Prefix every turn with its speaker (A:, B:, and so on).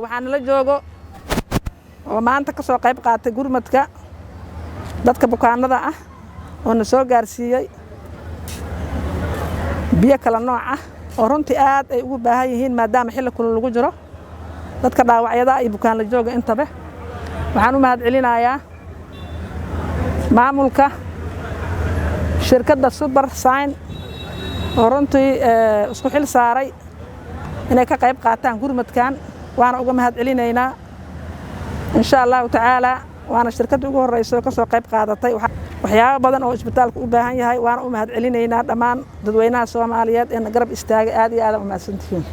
A: waxaan la joogo oo maanta ka soo qayb qaatay gurmadka dadka bukaanada ah oo na soo gaarsiiyay biyo kala nooc ah oo runtii aad ay ugu baahan yihiin maadaama xilli kulul lagu jiro dadka dhaawacyada iyo bukaan la jooga intaba waxaan u mahad celinayaa maamulka shirkadda Super Sign oo runtii isku xil saaray inay ka qayb qaataan gurmadkan waana uga mahad celinaynaa insha Allah taala waana shirkadda ugu horeyso ka soo qayb qaadatay waxyaabo badan oo isbitaalku u baahan yahay waana u mahad celinaynaa dhammaan dadweynaha Soomaaliyeed ee garab istaagay aad iyo aad u mahadsantihiin